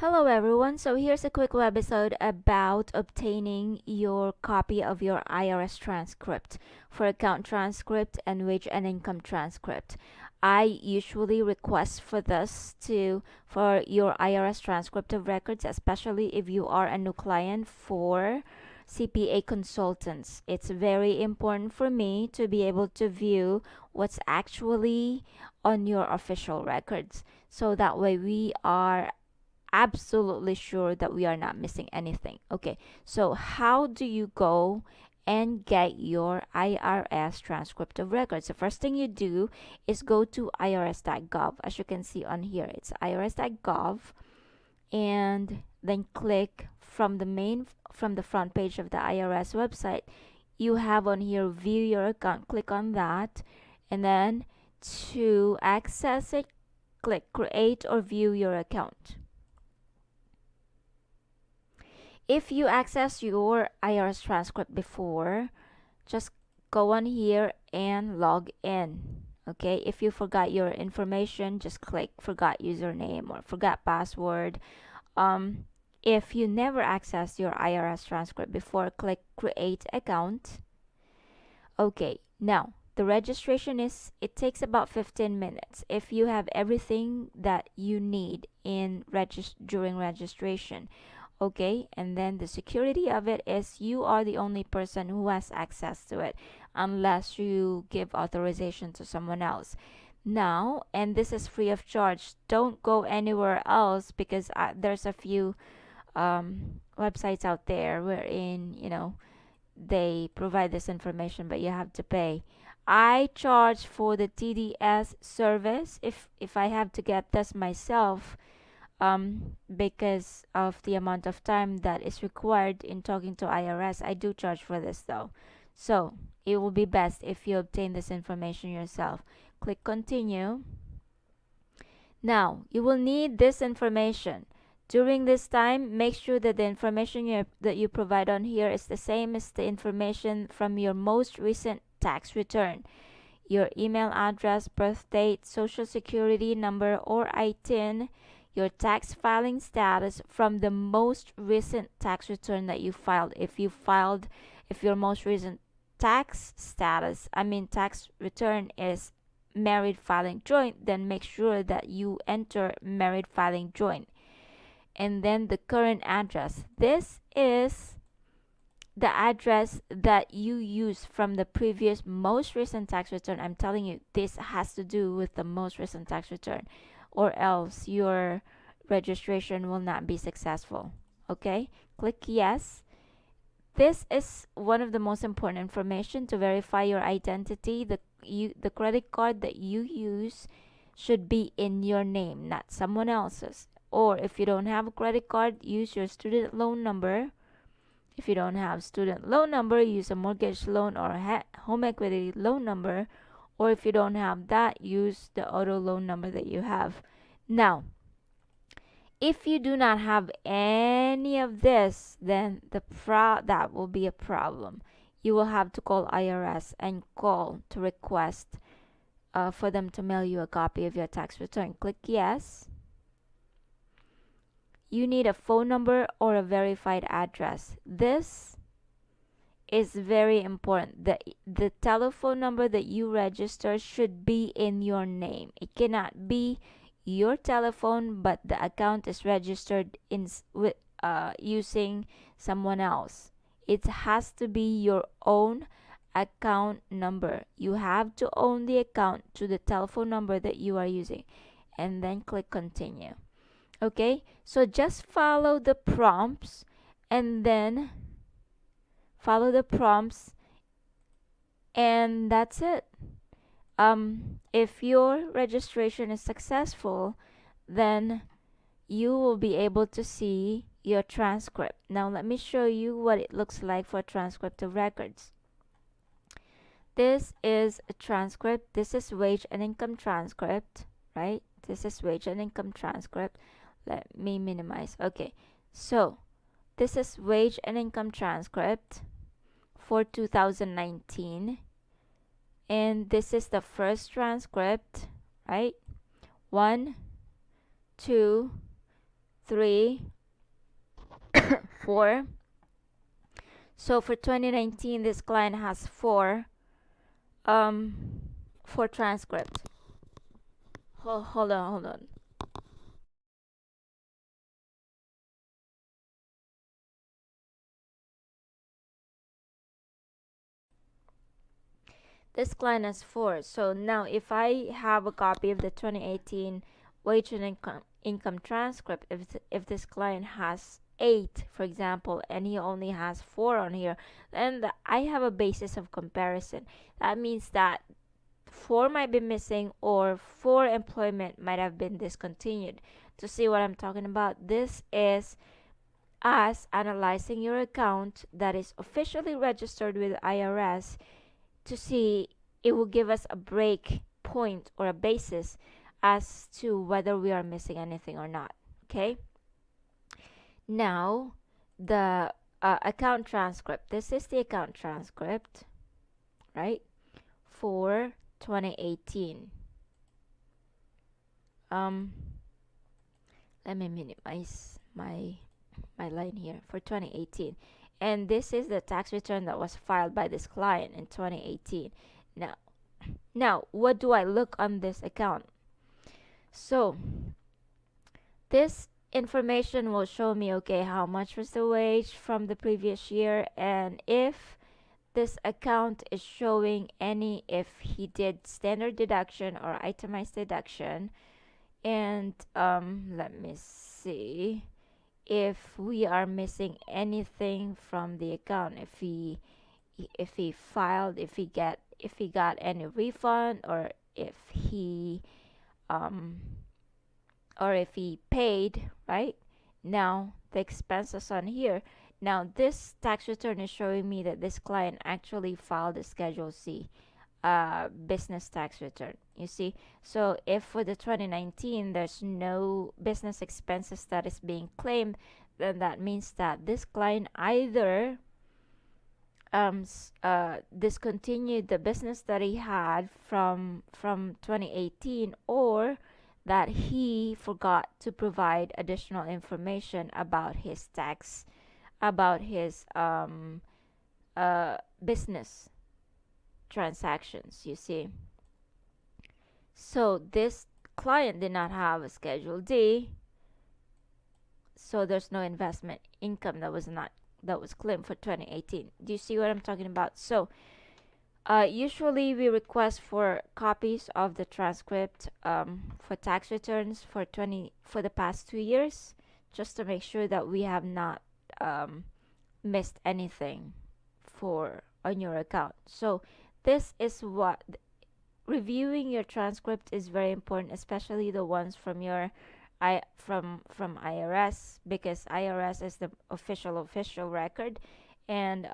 Hello everyone, so here's a quick webisode about obtaining your copy of your IRS transcript for account transcript and wage and income transcript. I usually request for for your IRS transcript of records, especially if you are a new client for CPA consultants. It's very important for me to be able to view what's actually on your official records, so that way we are absolutely sure that we are not missing anything. Okay, so how do you go and get your IRS transcript of records? The first thing you do is go to IRS.gov. As you can see on here, it's IRS.gov, and then click from the front page of the IRS website. You have on here view your account. Click on that, and then to access it, click create or view your account. If you access your IRS transcript before, just go on here and log in. Okay, if you forgot your information, just click forgot username or forgot password. If you never accessed your IRS transcript before, click create account. Okay, now the registration it takes about 15 minutes if you have everything that you need during registration. Okay, and then the security of it is you are the only person who has access to it unless you give authorization to someone else. Now, and this is free of charge. Don't go anywhere else because there's a few websites out there wherein they provide this information, but you have to pay. I charge for the TDS service if I have to get this myself, because of the amount of time that is required in talking to IRS. I do charge for this though. So it will be best if you obtain this information yourself. Click continue. Now you will need this information. During this time, make sure that the information that you provide on here is the same as the information from your most recent tax return. Your email address, birth date, social security number or ITIN, your tax filing status from the most recent tax return that you filed. If your most recent tax return is married filing joint, then make sure that you enter married filing joint. And then the current address. This is the address that you use from the previous most recent tax return. I'm telling you, this has to do with the most recent tax return, or else your registration will not be successful. Okay, click yes. This is one of the most important information to verify your identity. The credit card that you use should be in your name, not someone else's. Or if you don't have a credit card, use your student loan number. If you don't have student loan number, use a mortgage loan or home equity loan number. Or if you don't have that, use the auto loan number that you have. Now, if you do not have any of this, then that will be a problem. You will have to call IRS and call to request for them to mail you a copy of your tax return. Click yes. You need a phone number or a verified address. This is very important. The telephone number that you register should be in your name. It cannot be your telephone, but the account is registered using someone else. It has to be your own account number. You have to own the account to the telephone number that you are using, and then click continue. Okay, so just follow the prompts, and then follow the prompts, and that's it. If your registration is successful, then you will be able to see your transcript. Now let me show you what it looks like for a transcript of records. This is a transcript. This is wage and income transcript, right? This is wage and income transcript. Let me minimize. Okay, so this is wage and income transcript for 2019, and this is the first transcript, right? 1, 2, 3, 4. So for 2019, this client has um, 4 transcripts. Hold on. This client has 4. So now if I have a copy of the 2018 wage and income transcript, if this client has 8, for example, and he only has 4 on here, then I have a basis of comparison. That means that 4 might be missing, or 4 employment might have been discontinued. To see what I'm talking about, this is us analyzing your account that is officially registered with IRS to see, it will give us a break point or a basis as to whether we are missing anything or not. Okay, now the account transcript. This is the account transcript, right, for 2018. Let me minimize my line here for 2018, and this is the tax return that was filed by this client in 2018. Now what do I look on this account? So this information will show me, okay, how much was the wage from the previous year, and if this account is showing any, if he did standard deduction or itemized deduction. And let me see if we are missing anything from the account, if he filed, if he got any refund, um or if he paid. Right now the expenses on here. Now this tax return is showing me that this client actually filed a Schedule C business tax return, you see. So if for the 2019 there's no business expenses that is being claimed, then that means that this client either discontinued the business that he had from 2018, or that he forgot to provide additional information about his tax, about his business transactions, you see. So this client did not have a Schedule D, so there's no investment income that was claimed for 2018. Do you see what I'm talking about? So usually we request for copies of the transcript for tax returns for the past 2 years, just to make sure that we have not missed anything on your account. So this is what reviewing your transcript is very important, especially the ones from from IRS, because IRS is the official record. And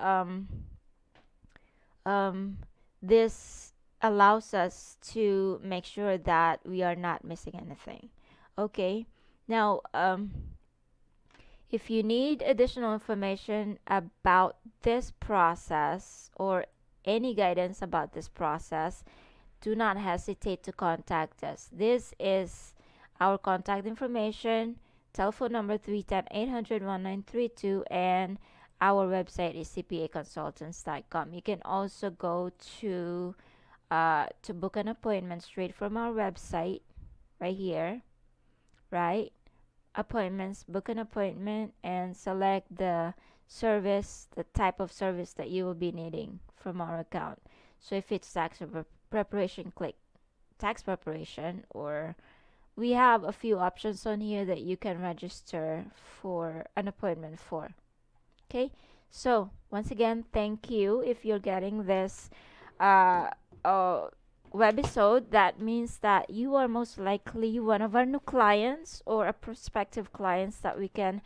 this allows us to make sure that we are not missing anything. Okay, now if you need additional information about this process or any guidance about this process, do not hesitate to contact us. This is our contact information, telephone number 310-800-1932, and our website is cpaconsultants.com. You can also go to book an appointment straight from our website right here, right? Appointments, book an appointment, and select the type of service that you will be needing from our account. So if it's tax preparation, click tax preparation, or we have a few options on here that you can register for an appointment for. Okay, so once again, thank you. If you're getting this webisode, that means that you are most likely one of our new clients or a prospective clients that we can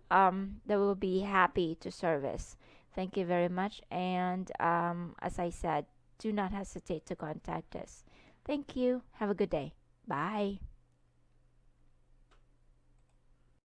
that will be happy to service. Thank you very much, and as I said, do not hesitate to contact us. Thank you. Have a good day. Bye.